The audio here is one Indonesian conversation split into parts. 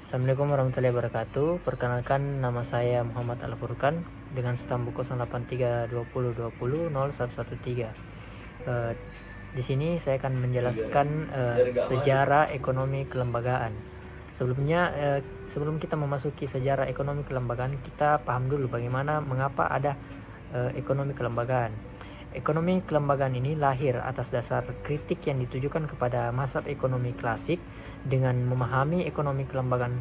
Assalamualaikum warahmatullahi wabarakatuh. Perkenalkan, nama saya Muhammad Al-Furqan dengan stamp 083202001113. Di sini saya akan menjelaskan sejarah ekonomi kelembagaan. Sebelum kita memasuki sejarah ekonomi kelembagaan, kita paham dulu mengapa ada ekonomi kelembagaan. Ekonomi kelembagaan ini lahir atas dasar kritik yang ditujukan kepada mazhab ekonomi klasik. Dengan memahami ekonomi kelembagaan,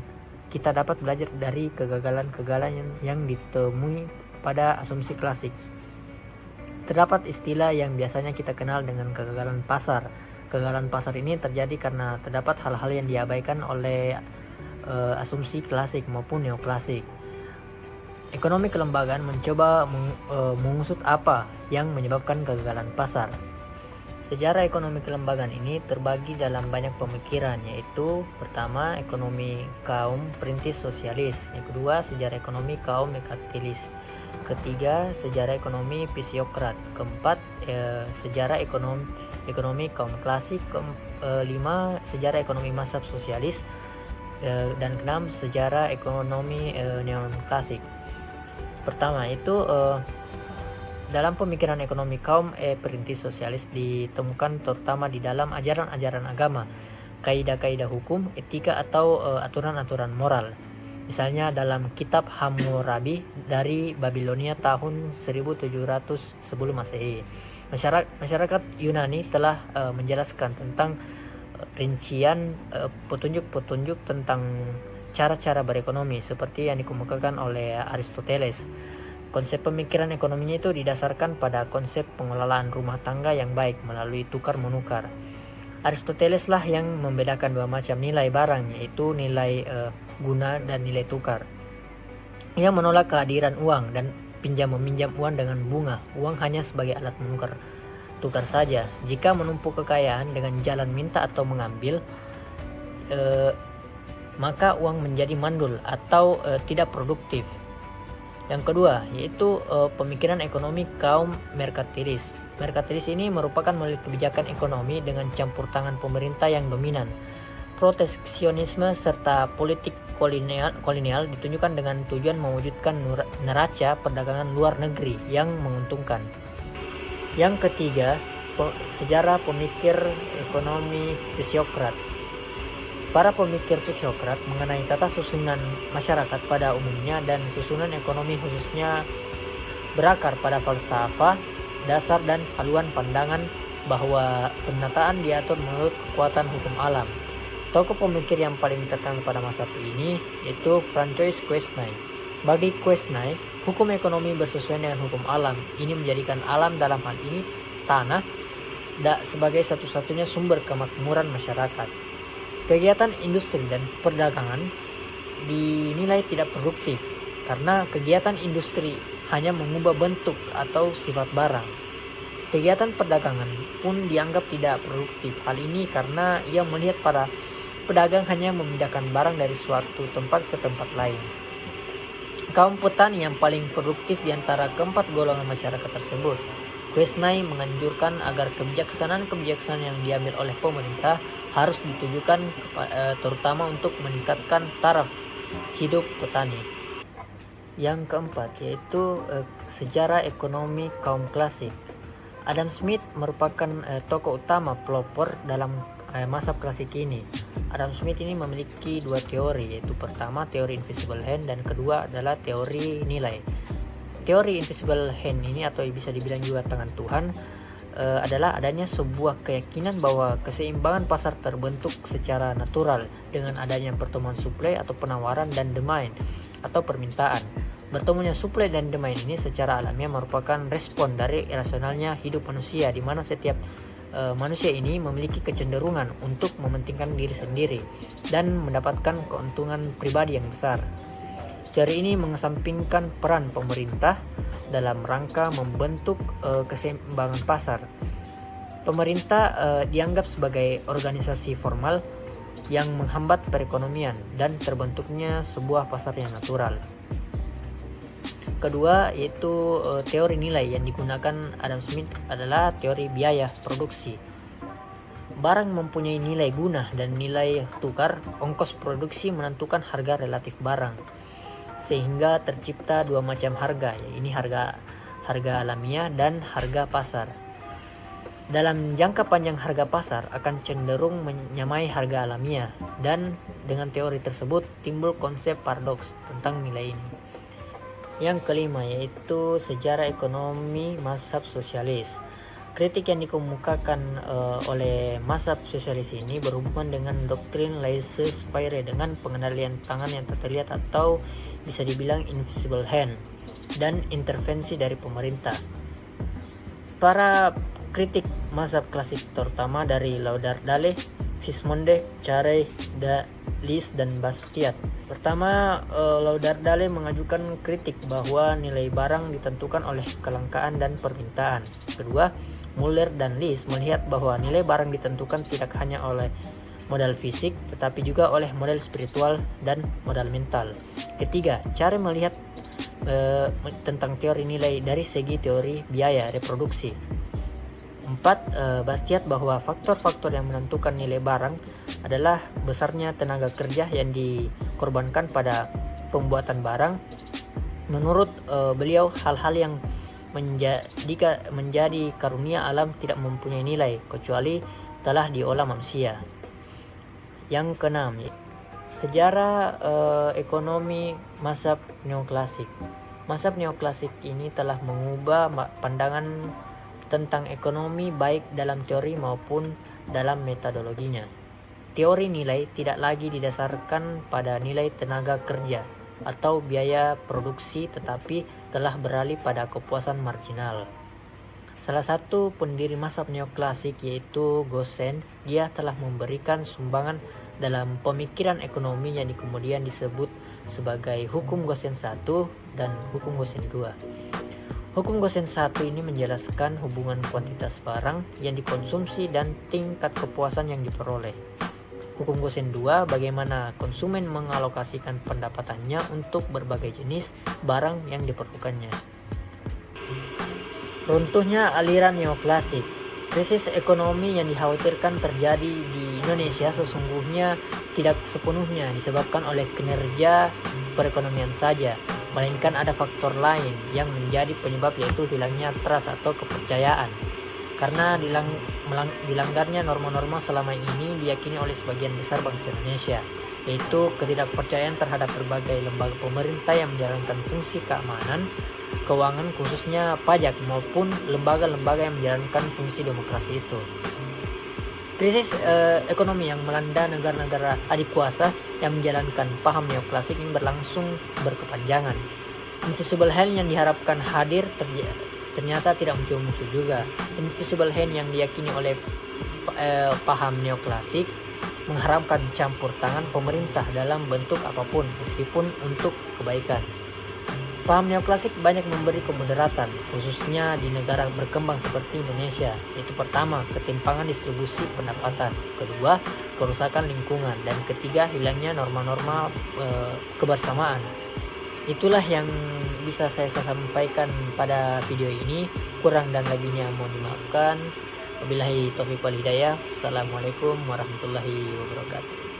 kita dapat belajar dari kegagalan-kegagalan yang ditemui pada asumsi klasik. Terdapat istilah yang biasanya kita kenal dengan kegagalan pasar. Kegagalan pasar ini terjadi karena terdapat hal-hal yang diabaikan oleh asumsi klasik maupun neoklasik. Ekonomi kelembagaan mencoba mengusut apa yang menyebabkan kegagalan pasar. Sejarah ekonomi kelembagaan ini terbagi dalam banyak pemikiran, yaitu pertama, ekonomi kaum perintis sosialis, yang kedua, sejarah ekonomi kaum merkantilis, ketiga, sejarah ekonomi fisiokrat, keempat, sejarah ekonomi kaum klasik, kelima, sejarah ekonomi mazhab sosialis, dan keenam, sejarah ekonomi neoklasik. Pertama itu dalam pemikiran ekonomi kaum perintis sosialis ditemukan terutama di dalam ajaran-ajaran agama, kaidah-kaidah hukum, etika atau aturan-aturan moral. Misalnya dalam kitab Hammurabi dari Babilonia tahun 1700 sebelum Masehi. Masyarakat Yunani telah menjelaskan tentang rincian petunjuk-petunjuk tentang cara-cara berekonomi seperti yang dikemukakan oleh Aristoteles. Konsep pemikiran ekonominya itu didasarkan pada konsep pengelolaan rumah tangga yang baik melalui tukar-menukar. Aristoteles lah yang membedakan dua macam nilai barang, yaitu nilai guna dan nilai tukar. Ia menolak kehadiran uang dan pinjam-meminjam uang dengan bunga. Uang hanya sebagai alat menukar tukar saja. Jika menumpuk kekayaan dengan jalan minta atau mengambil, maka uang menjadi mandul atau tidak produktif. Yang kedua, yaitu pemikiran ekonomi kaum merkantilis. Merkantilis ini merupakan model kebijakan ekonomi dengan campur tangan pemerintah yang dominan. Proteksionisme serta politik kolonial ditunjukkan dengan tujuan mewujudkan neraca perdagangan luar negeri yang menguntungkan. Yang ketiga, sejarah pemikir ekonomi fisiokrat. Para pemikir fisiokrat mengenai tata susunan masyarakat pada umumnya dan susunan ekonomi khususnya berakar pada falsafah dasar dan haluan pandangan bahwa penataan diatur menurut kekuatan hukum alam. Tokoh pemikir yang paling terkenal pada masa ini yaitu Francois Quesnay. Bagi Quesnay, hukum ekonomi bersesuaian dengan hukum alam. Ini menjadikan alam, dalam hal ini tanah, sebagai satu-satunya sumber kemakmuran masyarakat. Kegiatan industri dan perdagangan dinilai tidak produktif karena kegiatan industri hanya mengubah bentuk atau sifat barang. Kegiatan perdagangan pun dianggap tidak produktif. Hal ini karena ia melihat para pedagang hanya memindahkan barang dari suatu tempat ke tempat lain. Kaum petani yang paling produktif di antara keempat golongan masyarakat tersebut. Quesnay menganjurkan agar kebijaksanaan yang diambil oleh pemerintah harus ditujukan terutama untuk meningkatkan taraf hidup petani. Yang keempat yaitu sejarah ekonomi kaum klasik. Adam Smith merupakan tokoh utama pelopor dalam masa klasik ini. Adam Smith ini memiliki dua teori, yaitu pertama teori invisible hand dan kedua adalah teori nilai. Teori invisible hand ini atau bisa dibilang juga tangan Tuhan adalah adanya sebuah keyakinan bahwa keseimbangan pasar terbentuk secara natural dengan adanya pertemuan suplai atau penawaran dan demand atau permintaan. Bertemunya suplai dan demand ini secara alamiah merupakan respon dari irasionalnya hidup manusia, di mana setiap manusia ini memiliki kecenderungan untuk mementingkan diri sendiri dan mendapatkan keuntungan pribadi yang besar. Teori ini mengesampingkan peran pemerintah dalam rangka membentuk keseimbangan pasar. Pemerintah dianggap sebagai organisasi formal yang menghambat perekonomian dan terbentuknya sebuah pasar yang natural. Kedua yaitu teori nilai yang digunakan Adam Smith adalah teori biaya produksi. barang mempunyai nilai guna dan nilai tukar, ongkos produksi menentukan harga relatif barang. Sehingga tercipta dua macam harga, yaitu harga alamiah dan harga pasar. Dalam jangka panjang harga pasar akan cenderung menyamai harga alamiah, dan dengan teori tersebut timbul konsep paradoks tentang nilai ini. Yang kelima yaitu sejarah ekonomi mazhab sosialis. Kritik yang dikemukakan oleh mazhab sosialis ini berhubungan dengan doktrin laissez-faire dengan pengendalian tangan yang tak terlihat atau bisa dibilang invisible hand dan intervensi dari pemerintah. Para kritik mazhab klasik terutama dari Lauderdale, Sismonde, Carey, Lis, dan Bastiat. Pertama, Lauderdale mengajukan kritik bahwa nilai barang ditentukan oleh kelangkaan dan permintaan. Kedua, Muller dan Lis melihat bahwa nilai barang ditentukan tidak hanya oleh modal fisik tetapi juga oleh modal spiritual dan modal mental. Ketiga, Carey melihat tentang teori nilai dari segi teori biaya reproduksi. 4. Bastiat bahwa faktor-faktor yang menentukan nilai barang adalah besarnya tenaga kerja yang dikorbankan pada pembuatan barang. Menurut beliau, hal-hal yang menjadi karunia alam tidak mempunyai nilai kecuali telah diolah manusia. Yang keenam, sejarah ekonomi mazhab neoklasik. Mazhab neoklasik ini telah mengubah pandangan tentang ekonomi baik dalam teori maupun dalam metodologinya. Teori nilai tidak lagi didasarkan pada nilai tenaga kerja atau biaya produksi tetapi telah beralih pada kepuasan marginal. Salah satu pendiri mazhab neoklasik yaitu Gosen, dia telah memberikan sumbangan dalam pemikiran ekonomi yang kemudian disebut sebagai hukum Gosen 1 dan hukum Gosen 2. Hukum Gosen 1 ini menjelaskan hubungan kuantitas barang yang dikonsumsi dan tingkat kepuasan yang diperoleh. Hukum Gosen 2 bagaimana konsumen mengalokasikan pendapatannya untuk berbagai jenis barang yang diperlukannya. Runtuhnya aliran neoklasik. Krisis ekonomi yang dikhawatirkan terjadi di Indonesia sesungguhnya tidak sepenuhnya disebabkan oleh kinerja perekonomian saja, melainkan ada faktor lain yang menjadi penyebab, yaitu hilangnya trust atau kepercayaan. Karena dilanggarnya norma-norma selama ini diyakini oleh sebagian besar bangsa Indonesia, yaitu ketidakpercayaan terhadap berbagai lembaga pemerintah yang menjalankan fungsi keamanan, keuangan khususnya pajak maupun lembaga-lembaga yang menjalankan fungsi demokrasi itu. Krisis ekonomi yang melanda negara-negara adikuasa yang menjalankan paham neoklasik ini berlangsung berkepanjangan. Invisible hand yang diharapkan hadir ternyata tidak muncul juga. Invisible hand yang diyakini oleh paham neoklasik mengharapkan campur tangan pemerintah dalam bentuk apapun meskipun untuk kebaikan. Paham neoklasik banyak memberi kemudaratan, khususnya di negara berkembang seperti Indonesia. Itu pertama, ketimpangan distribusi pendapatan. Kedua, kerusakan lingkungan. Dan ketiga, hilangnya norma-norma kebersamaan. Itulah yang bisa saya sampaikan pada video ini. Kurang dan lebihnya mohon dimaafkan. Wabillahi taufiq wal hidayah. Assalamualaikum warahmatullahi wabarakatuh.